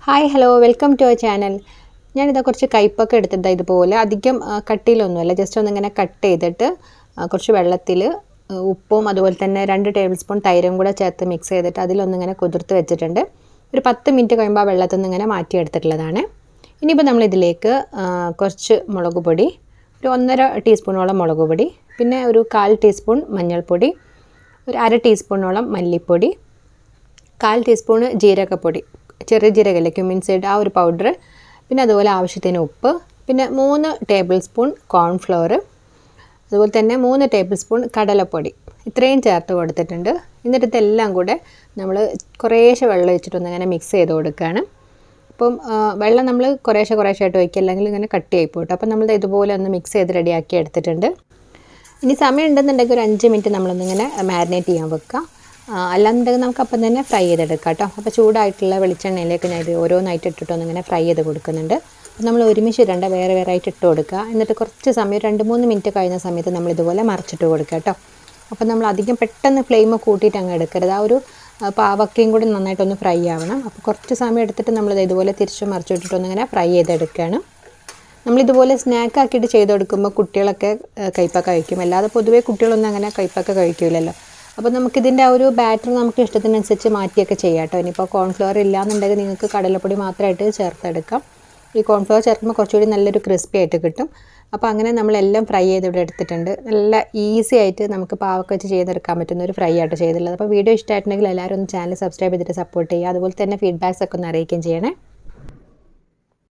Hi hello welcome to our channel. ഞാനിതാ കുറച്ച് കയ്പ്പൊക്കെ എടുത്തിട്ട് ഇതുപോലെ അധികം കട്ടിയിലൊന്നുമല്ല, ജസ്റ്റ് ഒന്നിങ്ങനെ കട്ട് ചെയ്തിട്ട് കുറച്ച് വെള്ളത്തിൽ ഉപ്പും അതുപോലെ തന്നെ 2 ടേബിൾ സ്പൂൺ തൈരും കൂടെ ചേർത്ത് മിക്സ് ചെയ്തിട്ട് അതിലൊന്നിങ്ങനെ കുതിർത്ത് വെച്ചിട്ടുണ്ട്. ഒരു 10 മിനിറ്റ് കഴിയുമ്പോൾ ആ വെള്ളത്തിൽ നിന്ന് ഇങ്ങനെ മാറ്റിയെടുത്തിട്ടുള്ളതാണ്. ഇനിയിപ്പോൾ നമ്മളിതിലേക്ക് കുറച്ച് മുളക് പൊടി, ഒരു 1.5 ടീസ്പൂണോളം മുളക് പൊടി, പിന്നെ ഒരു 1/4 ടീസ്പൂൺ മഞ്ഞൾപ്പൊടി, ഒരു 1/2 ടീസ്പൂണോളം മല്ലിപ്പൊടി, 1/4 ടീസ്പൂൺ ജീരകപ്പൊടി, ചെറിയ ജീരകല്ലേ ക്യുമിൻ സീഡ്, ആ ഒരു പൗഡർ, പിന്നെ അതുപോലെ ആവശ്യത്തിന് ഉപ്പ്, പിന്നെ 3 ടേബിൾ സ്പൂൺ കോൺഫ്ലവർ, അതുപോലെ തന്നെ 3 ടേബിൾ സ്പൂൺ കടലപ്പൊടി, ഇത്രയും ചേർത്ത് കൊടുത്തിട്ടുണ്ട്. എന്നിട്ട് ഇതെല്ലാം കൂടെ നമ്മൾ കുറേശ്ശെ വെള്ളം ഒഴിച്ചിട്ടൊന്ന് ഇങ്ങനെ മിക്സ് ചെയ്ത് കൊടുക്കുകയാണ്. അപ്പം വെള്ളം നമ്മൾ കുറേശ്ശെ ആയിട്ട് ഒഴിക്കുക, അല്ലെങ്കിൽ ഇങ്ങനെ കട്ടിയായി പോയിട്ട്. അപ്പം നമ്മൾ ഇതുപോലെ ഒന്ന് മിക്സ് ചെയ്ത് റെഡിയാക്കി എടുത്തിട്ടുണ്ട്. ഇനി സമയം ഉണ്ടെന്നുണ്ടെങ്കിൽ ഒരു 5 മിനിറ്റ് നമ്മളൊന്നിങ്ങനെ മാരിനേറ്റ് ചെയ്യാൻ വെക്കുക. അല്ലാന്നുണ്ടെങ്കിൽ നമുക്ക് അപ്പം തന്നെ ഫ്രൈ ചെയ്തെടുക്കാം കേട്ടോ. അപ്പോൾ ചൂടായിട്ടുള്ള വെളിച്ചെണ്ണയിലേക്ക് ഞാൻ ഇത് ഓരോന്നായിട്ട് ഇട്ടിട്ടൊന്നിങ്ങനെ ഫ്രൈ ചെയ്ത് കൊടുക്കുന്നുണ്ട്. അപ്പോൾ നമ്മൾ ഒരുമിച്ച് ഇടേണ്ട, വേറെ ആയിട്ട് ഇട്ട് കൊടുക്കുക. എന്നിട്ട് കുറച്ച് സമയം 2-3 മിനിറ്റ് കഴിഞ്ഞ സമയത്ത് നമ്മൾ ഇതുപോലെ മറിച്ചിട്ട് കൊടുക്കുക കേട്ടോ. അപ്പോൾ നമ്മൾ അധികം പെട്ടെന്ന് ഫ്ലെയിം കൂട്ടിയിട്ട് അങ്ങ് എടുക്കരുത്. ആ ഒരു പാവക്കയും കൂടി നന്നായിട്ടൊന്ന് ഫ്രൈ ആവണം. അപ്പോൾ കുറച്ച് സമയം എടുത്തിട്ട് നമ്മളിത് ഇതുപോലെ തിരിച്ച് മറിച്ചിട്ടിട്ടൊന്നിങ്ങനെ ഫ്രൈ ചെയ്തെടുക്കുകയാണ്. നമ്മളിതുപോലെ സ്നാക്ക് ആക്കിയിട്ട് ചെയ്ത് കൊടുക്കുമ്പോൾ കുട്ടികളൊക്കെ കയ്പ്പൊക്കെ കഴിക്കും. അല്ലാതെ പൊതുവേ കുട്ടികളൊന്നും അങ്ങനെ കയ്പ്പൊക്കെ കഴിക്കില്ലല്ലോ. അപ്പോൾ നമുക്കിതിൻ്റെ ആ ഒരു ബാറ്റർ നമുക്ക് ഇഷ്ടത്തിനനുസരിച്ച് മാറ്റിയൊക്കെ ചെയ്യാം കേട്ടോ. ഇനിയിപ്പോൾ കോൺഫ്ലവർ ഇല്ലയെന്നുണ്ടെങ്കിൽ നിങ്ങൾക്ക് കടലപ്പൊടി മാത്രമായിട്ട് ചേർത്തെടുക്കാം. ഈ കോൺഫ്ലവർ ചേർക്കുമ്പോൾ കുറച്ചുകൂടി നല്ലൊരു ക്രിസ്പി ആയിട്ട് കിട്ടും. അപ്പോൾ അങ്ങനെ നമ്മളെല്ലാം ഫ്രൈ ചെയ്ത് ഇവിടെ എടുത്തിട്ടുണ്ട്. നല്ല ഈസി ആയിട്ട് നമുക്ക് പാവക്ക വെച്ച് ചെയ്തെടുക്കാൻ പറ്റുന്ന ഒരു ഫ്രൈ ആയിട്ട് ചെയ്തിട്ടുള്ളത്. അപ്പോൾ വീഡിയോ ഇഷ്ടമായിട്ടുണ്ടെങ്കിൽ എല്ലാവരും ഒന്ന് ചാനൽ സബ്സ്ക്രൈബ് ചെയ്തിട്ട് സപ്പോർട്ട് ചെയ്യുക. അതുപോലെ തന്നെ ഫീഡ്ബാക്സ് ഒക്കെ ഒന്ന് അറിയിക്കുകയും ചെയ്യണേ.